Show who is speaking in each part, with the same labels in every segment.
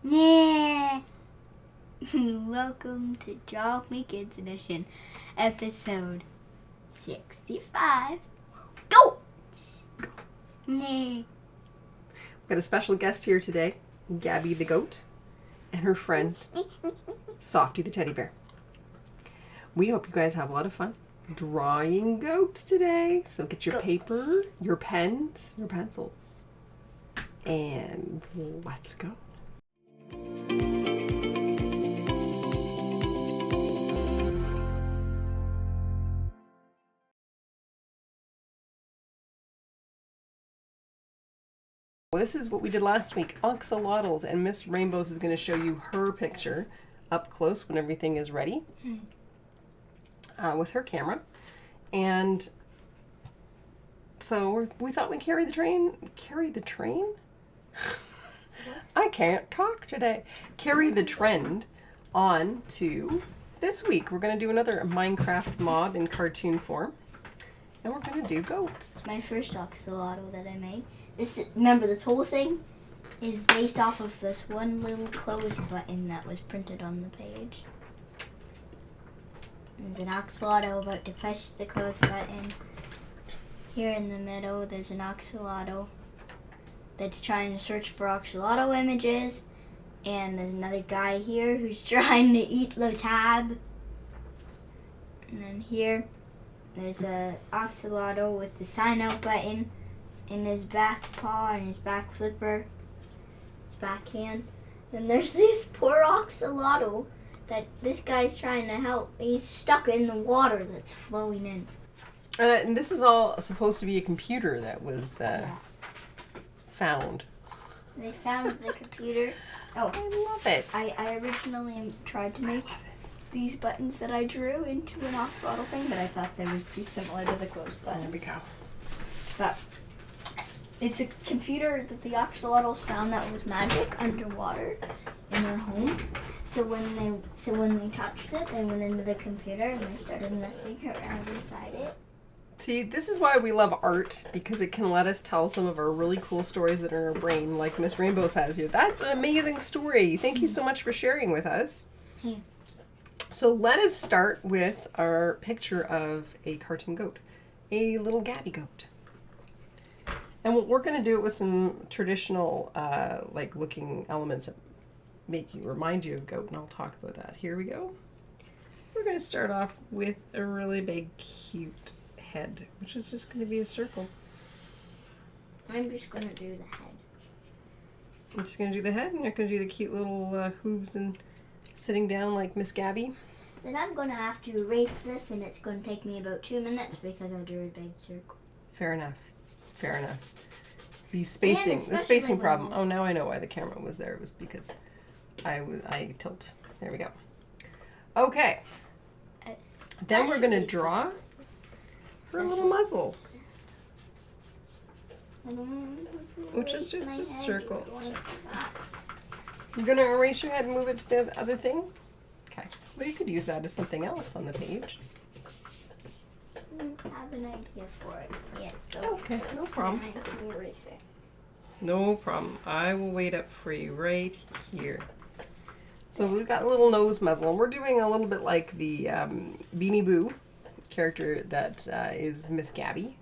Speaker 1: Nah. Welcome to Draw Me Kids Edition, episode 65. Goats! Nah.
Speaker 2: We've got a special guest here today, Gabby the goat, and her friend, Softy the teddy bear. We hope you guys have a lot of fun drawing goats today. So get your paper, your pens, your pencils, and let's go. This is what we did last week, axolotls, and Miss Rainbows is going to show you her picture up close when everything is ready with her camera. And so we thought we'd carry the train. I can't talk today. Carry the trend on to this week. We're going to do another Minecraft mob in cartoon form. And we're going to do goats.
Speaker 1: My first axolotl that I made. Remember, this whole thing is based off of this one little close button that was printed on the page. There's an axolotl about to push the close button. Here in the middle, there's an axolotl that's trying to search for axolotl images. And there's another guy here who's trying to eat the tab. And then here, there's a axolotl with the sign out button in his back paw and his back flipper, his back hand. And there's this poor axolotl that this guy's trying to help. He's stuck in the water that's flowing in.
Speaker 2: And this is all supposed to be a computer that was found.
Speaker 1: They found the computer. Oh,
Speaker 2: I love it.
Speaker 1: I originally tried to make these buttons that I drew into an axolotl thing, but I thought they was too similar to the close button.
Speaker 2: There we go.
Speaker 1: But it's a computer that the axolotls found that was magic underwater in their home. So when they touched it, they went into the computer and they started messing around inside it.
Speaker 2: See, this is why we love art, because it can let us tell some of our really cool stories that are in our brain, like Miss Rainbows has here. That's an amazing story. Thank you so much for sharing with us.
Speaker 1: Hey.
Speaker 2: So let us start with our picture of a cartoon goat, a little Gabby goat. And we're going to do it with some traditional, looking elements that remind you of goat, and I'll talk about that. Here we go. We're going to start off with a really big, cute head, which is just going to be a circle.
Speaker 1: I'm just going to do the head.
Speaker 2: I'm just going to do the head, and you're going to do the cute little hooves and sitting down like Miss Gabby.
Speaker 1: Then I'm going to have to erase this, and it's going to take me about 2 minutes because I drew a big circle.
Speaker 2: Fair enough. The spacing problem. Oh, now I know why the camera was there. It was because I tilt. There we go. Okay. Then we're going to draw her little muzzle, which is just a circle. You're going to erase your head and move it to the other thing? Okay. Well, you could use that as something else on the page.
Speaker 1: I have an idea for it yet. So
Speaker 2: Okay, no problem.
Speaker 1: I can erase it.
Speaker 2: No problem. I will wait up for you right here. So we've got a little nose muzzle, and we're doing a little bit like the Beanie Boo character that is Miss Gabby.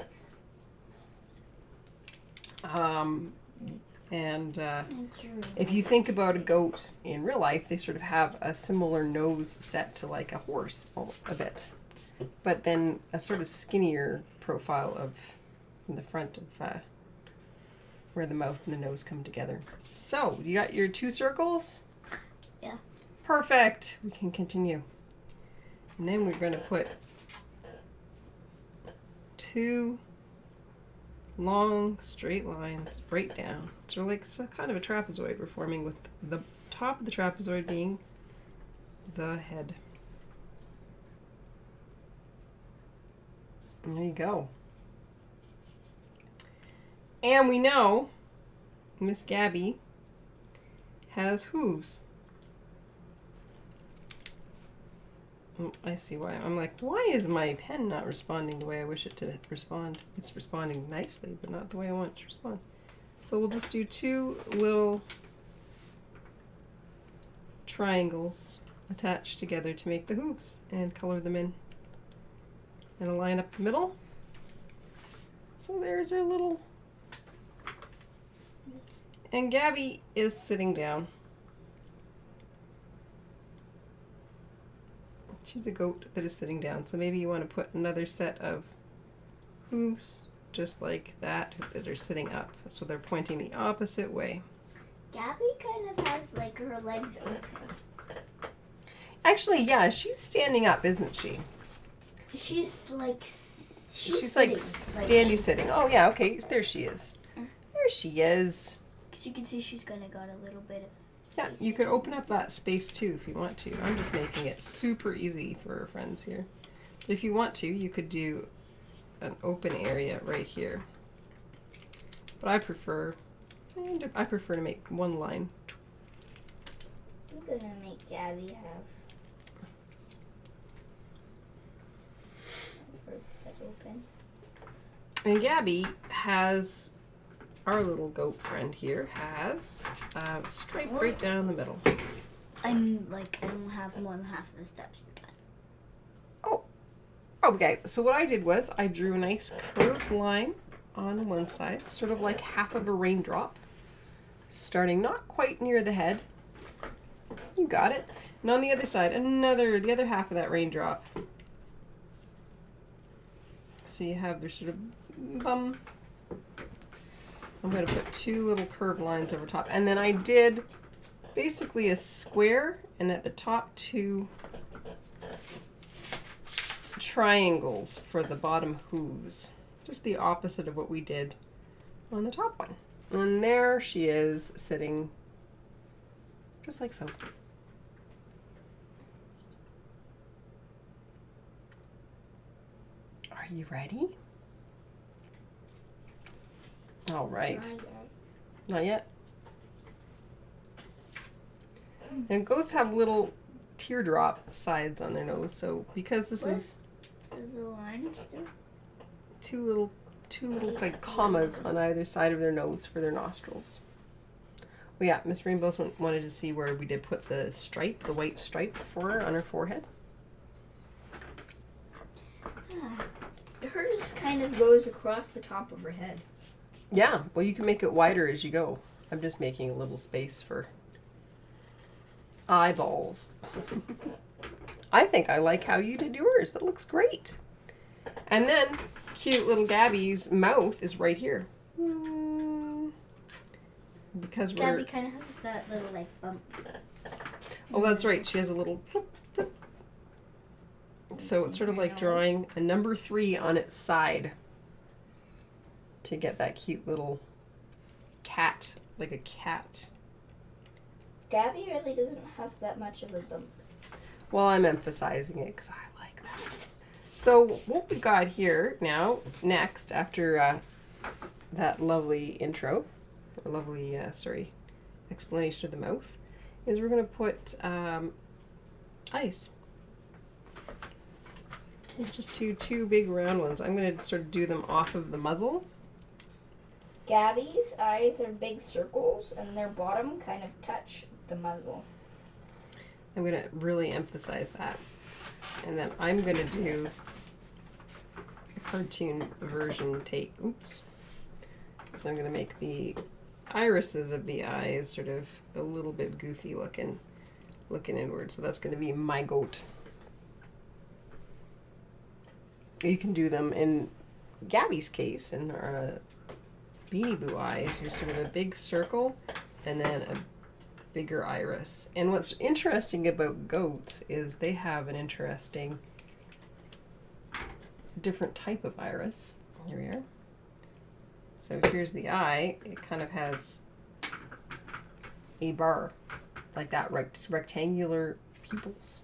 Speaker 2: If you think about a goat in real life, they sort of have a similar nose set to like a horse a bit. But then a sort of skinnier profile in the front of where the mouth and the nose come together. So, you got your 2 circles?
Speaker 1: Yeah.
Speaker 2: Perfect. We can continue. And then we're going to put 2 long straight lines right down. So it's kind of a trapezoid we're forming, with the top of the trapezoid being the head. And there you go. And we know Miss Gabby has hooves. I see why. I'm like, why is my pen not responding the way I wish it to respond? It's responding nicely, but not the way I want it to respond. So we'll just do 2 little triangles attached together to make the hooves and color them in. And a line up the middle. So there's our little. And Gabby is sitting down. She's a goat that is sitting down. So maybe you want to put another set of hooves just like that are sitting up. So they're pointing the opposite way.
Speaker 1: Gabby kind of has like her legs open.
Speaker 2: Actually, yeah, she's standing up, isn't she?
Speaker 1: She's like
Speaker 2: She's like standing sitting. Oh yeah, okay, there she is. There she is.
Speaker 1: Because you can see she's gonna got a little bit of
Speaker 2: Yeah, you could open up that space too if you want to. I'm just making it super easy for our friends here. If you want to, you could do an open area right here. But I prefer to make one line.
Speaker 1: I'm gonna make Gabby have that open.
Speaker 2: And Gabby has, our little goat friend here, has a stripe right down the middle.
Speaker 1: I don't have more than half of the steps done.
Speaker 2: Oh, okay. So what I did was I drew a nice curved line on one side, sort of like half of a raindrop, starting not quite near the head. You got it. And on the other side, the other half of that raindrop. So you have your sort of bum. I'm going to put two little curved lines over top. And then I did basically a square, and at the top two triangles for the bottom hooves. Just the opposite of what we did on the top one. And there she is sitting just like so. Are you ready? All right. Not yet. And goats have little teardrop sides on their nose, so because this is
Speaker 1: The lines do?
Speaker 2: two little like commas on either side of their nose for their nostrils. Well, yeah, Miss Rainbow wanted to see where we did put the stripe, the white stripe for her on her forehead.
Speaker 1: Hers kind of goes across the top of her head.
Speaker 2: Yeah, well, you can make it wider as you go. I'm just making a little space for eyeballs. I think I like how you did yours. That looks great. And then cute little Gabby's mouth is right here. Because
Speaker 1: Gabby kind of has that little like bump.
Speaker 2: Oh, that's right. She has a little. So it's sort of like drawing a number 3 on its side to get that cute little cat, like a cat.
Speaker 1: Gabby really doesn't have that much of a bump.
Speaker 2: Well, I'm emphasizing it because I like that. So what we got here now, next, after that lovely intro, or lovely, explanation of the mouth, is we're going to put eyes. Just two big round ones. I'm going to sort of do them off of the muzzle.
Speaker 1: Gabby's eyes are big circles, and their bottom kind of touch the muzzle.
Speaker 2: I'm going to really emphasize that. And then I'm going to do a cartoon version take. Oops. So I'm going to make the irises of the eyes sort of a little bit goofy looking inward. So that's going to be my goat. You can do them in Gabby's case, in our Beanie Boo eyes. You're sort of a big circle and then a bigger iris. And what's interesting about goats is they have an interesting different type of iris. Here we are. So here's the eye. It kind of has a bar, like that, rectangular pupils.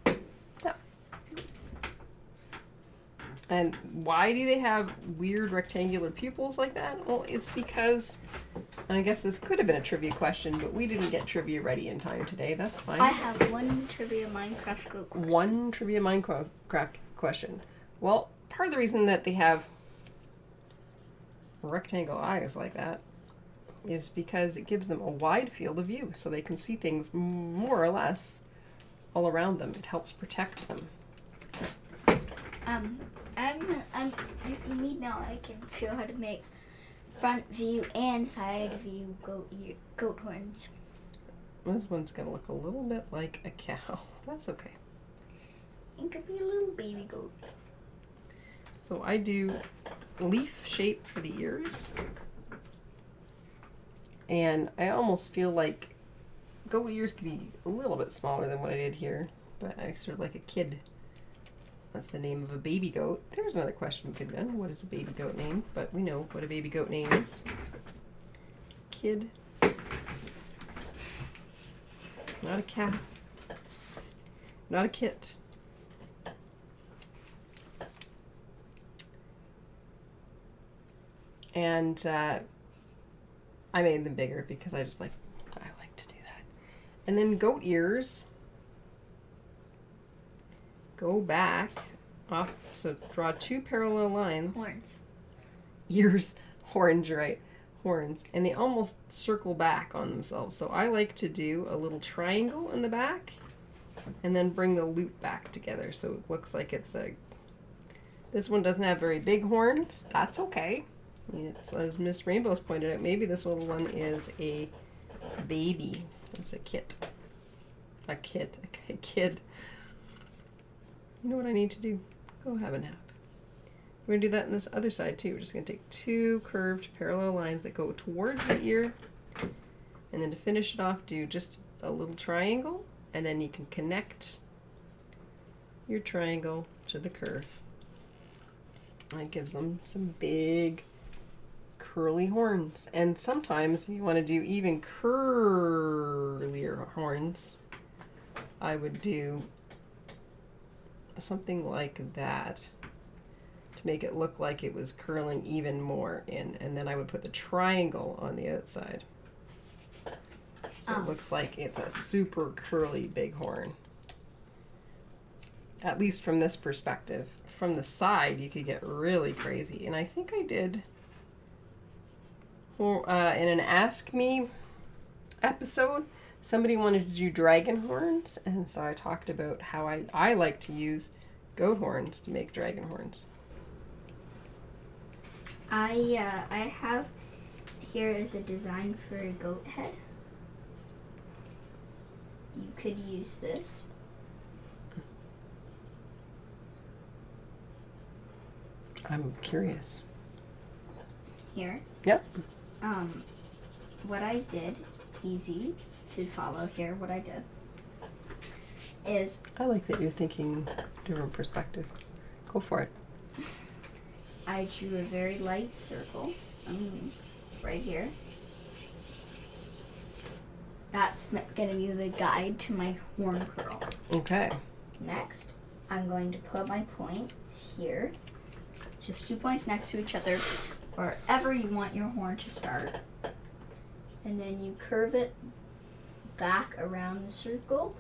Speaker 2: Yeah. And why do they have weird rectangular pupils like that? Well, it's because, and I guess this could have been a trivia question, but we didn't get trivia ready in time today. That's fine.
Speaker 1: I have one trivia Minecraft question.
Speaker 2: One trivia Minecraft question. Well, part of the reason that they have rectangle eyes like that is because it gives them a wide field of view so they can see things more or less all around them. It helps protect them.
Speaker 1: If you need now, I can show how to make front view and side view goat horns.
Speaker 2: This one's gonna look a little bit like a cow. That's okay.
Speaker 1: It could be a little baby goat.
Speaker 2: So I do leaf shape for the ears. And I almost feel like goat ears could be a little bit smaller than what I did here, but I sort of like a kid. That's the name of a baby goat. There's another question we could have done. What is a baby goat name? But we know what a baby goat name is. Kid. Not a cat. Not a kit. And I made them bigger because I like to do that. And then goat ears go back off, so draw 2 parallel lines.
Speaker 1: Horns.
Speaker 2: Ears, horns, you're right, horns. And they almost circle back on themselves. So I like to do a little triangle in the back and then bring the loop back together so it looks like it's this one doesn't have very big horns. That's okay. It's, as Miss Rainbow's pointed out, maybe this little one is a baby. It's a kit. A kid. You know what I need to do? Go have a nap. We're going to do that on this other side too. We're just going to take 2 curved parallel lines that go towards the ear. And then to finish it off, do just a little triangle. And then you can connect your triangle to the curve. And it gives them some big curly horns. And sometimes you want to do even curlier horns. I would do something like that to make it look like it was curling even more in, and then I would put the triangle on the outside so it looks like it's a super curly big horn, at least from this perspective. From the side you could get really crazy, and I think I did in an Ask Me episode. Somebody wanted to do dragon horns, and so I talked about how I like to use goat horns to make dragon horns.
Speaker 1: I have here is a design for a goat head. You could use this.
Speaker 2: I'm curious.
Speaker 1: Here.
Speaker 2: Yep.
Speaker 1: What I did, easy to follow here, what I did is...
Speaker 2: I like that you're thinking different perspective. Go for it.
Speaker 1: I drew a very light circle right here. That's going to be the guide to my horn curl.
Speaker 2: Okay.
Speaker 1: Next, I'm going to put my points here. Just 2 points next to each other, wherever you want your horn to start. And then you curve it back around the circle,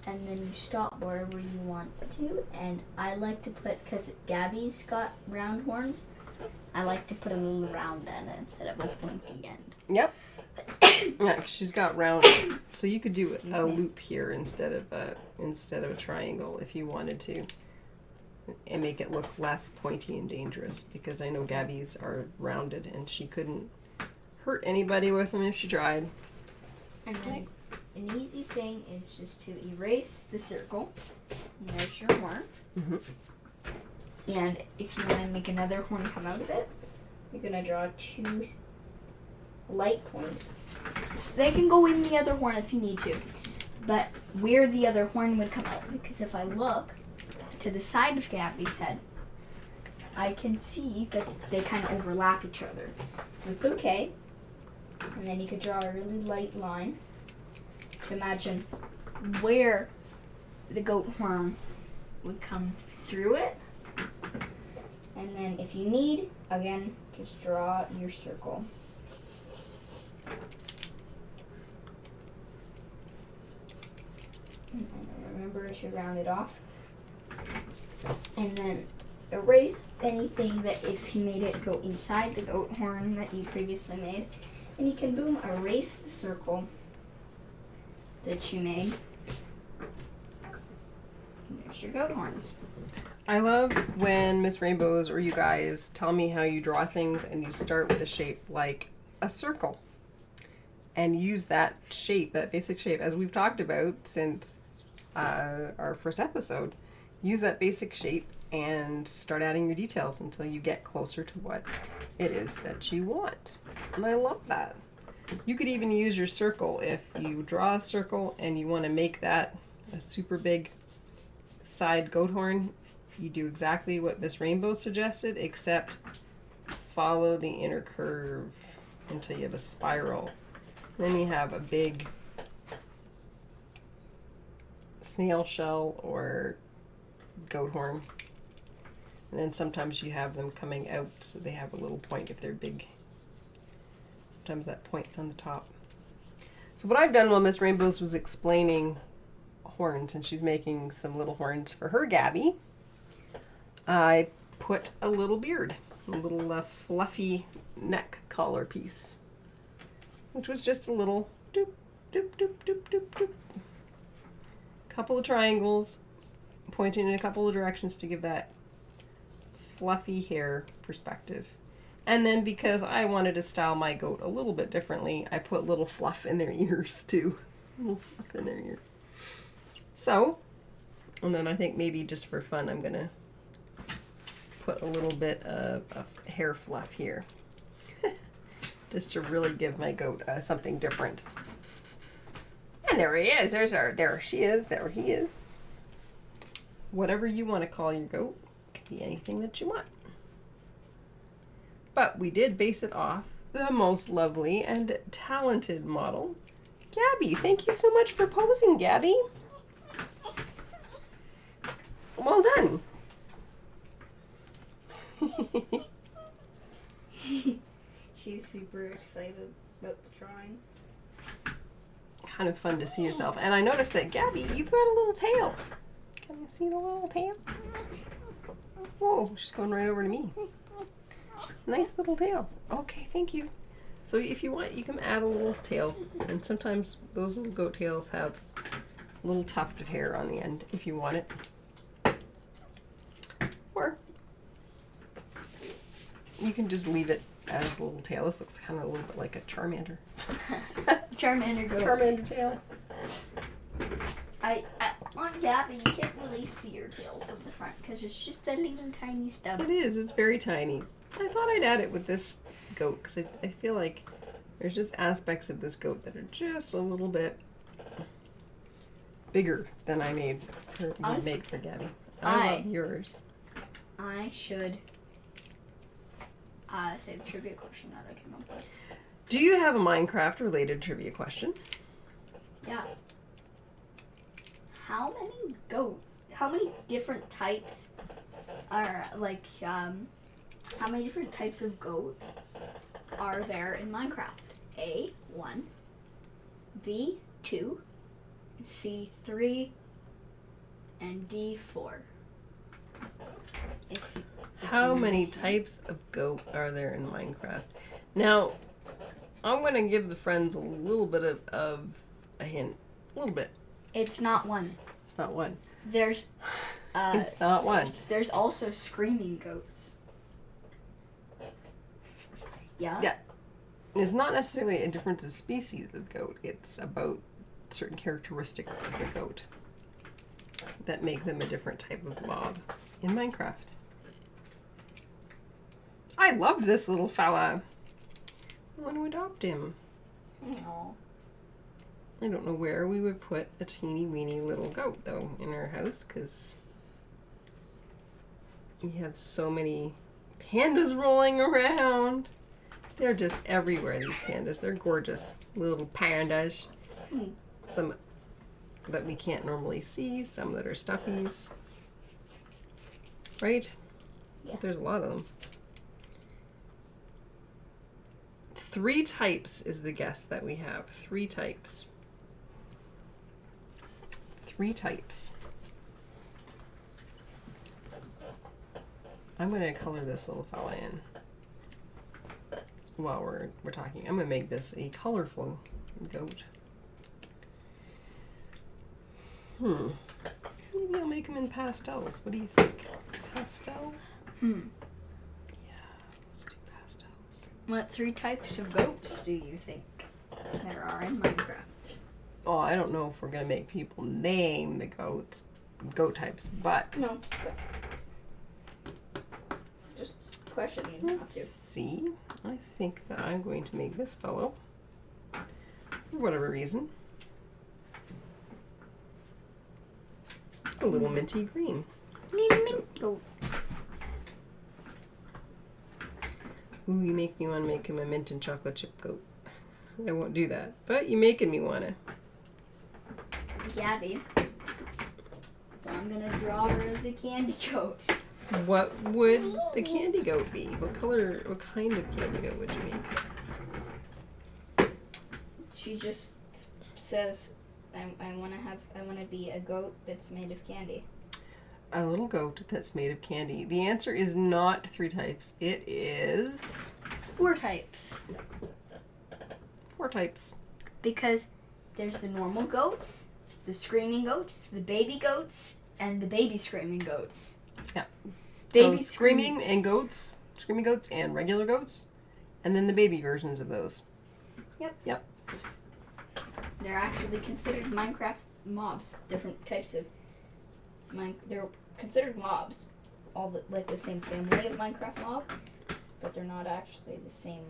Speaker 1: and then you stop wherever you want to. And I like to put, because Gabby's got round horns, I like to put a little round end instead of a pointy end.
Speaker 2: Yep. Yeah, 'cause she's got round, so you could do a loop here instead of a triangle if you wanted to, and make it look less pointy and dangerous, because I know Gabby's are rounded and she couldn't hurt anybody with them if she tried.
Speaker 1: And then an easy thing is just to erase the circle. And there's your horn.
Speaker 2: Mm-hmm.
Speaker 1: And if you want to make another horn come out of it, you're going to draw 2 light points. So they can go in the other horn if you need to. But where the other horn would come out, because if I look to the side of Gabby's head, I can see that they kind of overlap each other. So it's okay. And then you could draw a really light line to imagine where the goat horn would come through it. And then if you need, again, just draw your circle. And remember to round it off. And then erase anything that if you made it go inside the goat horn that you previously made. And you can boom erase the circle that you made. And there's your goat horns.
Speaker 2: I love when Miss Rainbows or you guys tell me how you draw things and you start with a shape like a circle and use that shape, that basic shape, as we've talked about since our first episode. Use that basic shape and start adding your details until you get closer to what it is that you want. And I love that. You could even use your circle if you draw a circle and you want to make that a super big side goat horn. You do exactly what Miss Rainbow suggested, except follow the inner curve until you have a spiral. Then you have a big snail shell or goat horn. And then sometimes you have them coming out so they have a little point if they're big. Sometimes that point's on the top. So what I've done while Miss Rainbows was explaining horns, and she's making some little horns for her Gabby, I put a little beard, a little fluffy neck collar piece, which was just a little doop, doop, doop, doop, doop, doop. Couple of triangles pointing in a couple of directions to give that fluffy hair perspective. And then because I wanted to style my goat a little bit differently, I put little fluff in their ears too. Little fluff in their ear. So, and then I think maybe just for fun, I'm gonna put a little bit of hair fluff here. Just to really give my goat something different. And there he is. There she is. There he is. Whatever you want to call your goat, could be anything that you want. But we did base it off the most lovely and talented model, Gabby. Thank you so much for posing, Gabby. Well done.
Speaker 1: She's super excited about the drawing.
Speaker 2: Kind of fun to see yourself. And I noticed that, Gabby, you've got a little tail. Can you see the little tail? Whoa, she's going right over to me. Nice little tail. Okay, thank you. So if you want, you can add a little tail. And sometimes those little goat tails have a little tuft of hair on the end if you want it. Or you can just leave it as a little tail. This looks kind of a little bit like a Charmander.
Speaker 1: Charmander goat.
Speaker 2: Charmander tail.
Speaker 1: On Gabby, you can't really see your tail from the front because it's just a little tiny stub.
Speaker 2: It is. It's very tiny. I thought I'd add it with this goat because I feel like there's just aspects of this goat that are just a little bit bigger than I made for Gabby. I love yours.
Speaker 1: I should say the trivia question that I came up with.
Speaker 2: Do you have a Minecraft related trivia question?
Speaker 1: Yeah. How many different types how many different types of goat are there in Minecraft? A, 1, B, 2, C, 3, and D, 4.
Speaker 2: How many types of goat are there in Minecraft? Now, I'm going to give the friends a little bit of a hint. A little bit.
Speaker 1: It's not one.
Speaker 2: It's not one.
Speaker 1: There's
Speaker 2: it's not one.
Speaker 1: There's also screaming goats. Yeah?
Speaker 2: Yeah. It's not necessarily a difference of species of goat. It's about certain characteristics of the goat that make them a different type of mob in Minecraft. I love this little fella. I want to adopt him.
Speaker 1: Aww.
Speaker 2: I don't know where we would put a teeny weeny little goat though in our house because we have so many pandas rolling around. They're just everywhere, these pandas. They're gorgeous little pandas. Some that we can't normally see, some that are stuffies. Right?
Speaker 1: Yeah.
Speaker 2: But there's a lot of them. 3 types is the guess that we have. 3 types. 3 types. I'm going to color this little fella in. while we're talking. I'm gonna make this a colorful goat. Maybe I'll make them in pastels. What do you think? Pastel? Yeah, let's do pastels.
Speaker 1: What 3 types of goats do you think there are in Minecraft?
Speaker 2: Oh, I don't know if we're gonna make people name the goat types, but
Speaker 1: No. Just question, you don't have
Speaker 2: let's
Speaker 1: to.
Speaker 2: see. I think that I'm going to make this fellow, for whatever reason, a little minty green.
Speaker 1: Mint goat.
Speaker 2: Ooh, you make me want to make him a mint and chocolate chip goat. I won't do that, but you're making me want to.
Speaker 1: Gabby. So I'm gonna draw her as a candy goat.
Speaker 2: What would the candy goat be? What color, what kind of candy goat would you make?
Speaker 1: She just says, I wanna be a goat that's made of candy.
Speaker 2: A little goat that's made of candy. The answer is not 3 types. It is
Speaker 1: 4 types.
Speaker 2: 4 types.
Speaker 1: Because there's the normal goats, the screaming goats, the baby goats, and the baby screaming goats.
Speaker 2: Yeah.
Speaker 1: Baby
Speaker 2: So screaming goats and regular goats, and then the baby versions of those.
Speaker 1: Yep. They're actually considered Minecraft mobs. Different types of they're considered mobs. All the same family of Minecraft mob, but they're not actually the same.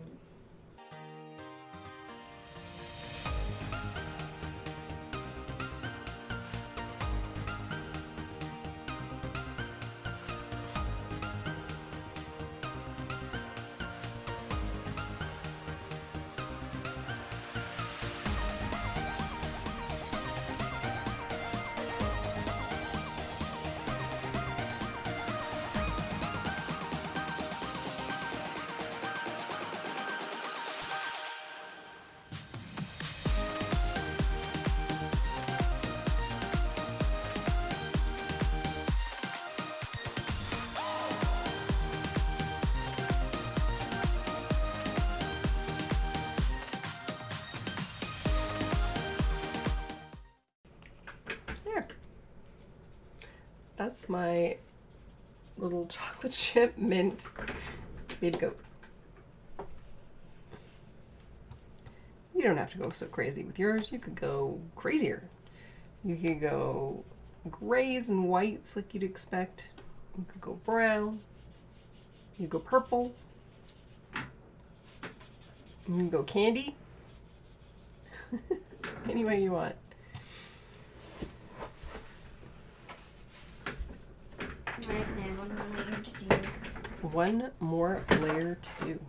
Speaker 2: That's my little chocolate chip mint baby goat. You don't have to go so crazy with yours. You could go crazier. You could go grays and whites like you'd expect. You could go brown. You could go purple. You can go candy. Any way you want.
Speaker 1: Right now, one more layer to do.
Speaker 2: One more layer to do.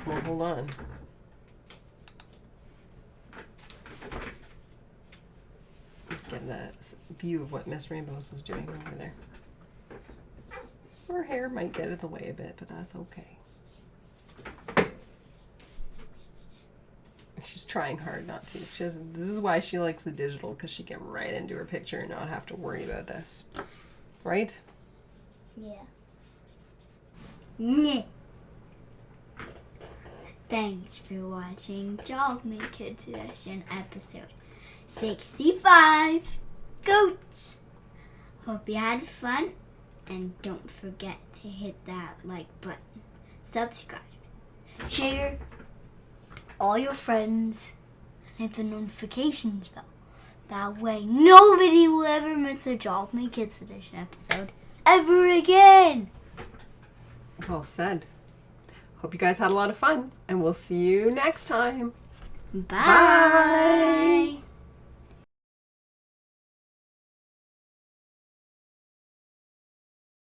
Speaker 2: Well, hold on. Let's get that view of what Miss Rainbows is doing over there. Her hair might get in the way a bit, but that's okay. She's trying hard not to. This is why she likes the digital, because she can get right into her picture and not have to worry about this. Right?
Speaker 1: Yeah. Yeah. Thanks for watching Job Me Kids Edition episode 65 Goats. Hope you had fun, and don't forget to hit that like button, subscribe, share all your friends, and hit the notifications bell. That way nobody will ever miss a Job Me Kids Edition episode ever again.
Speaker 2: Well said. Hope you guys had a lot of fun, and we'll see you next time.
Speaker 1: Bye.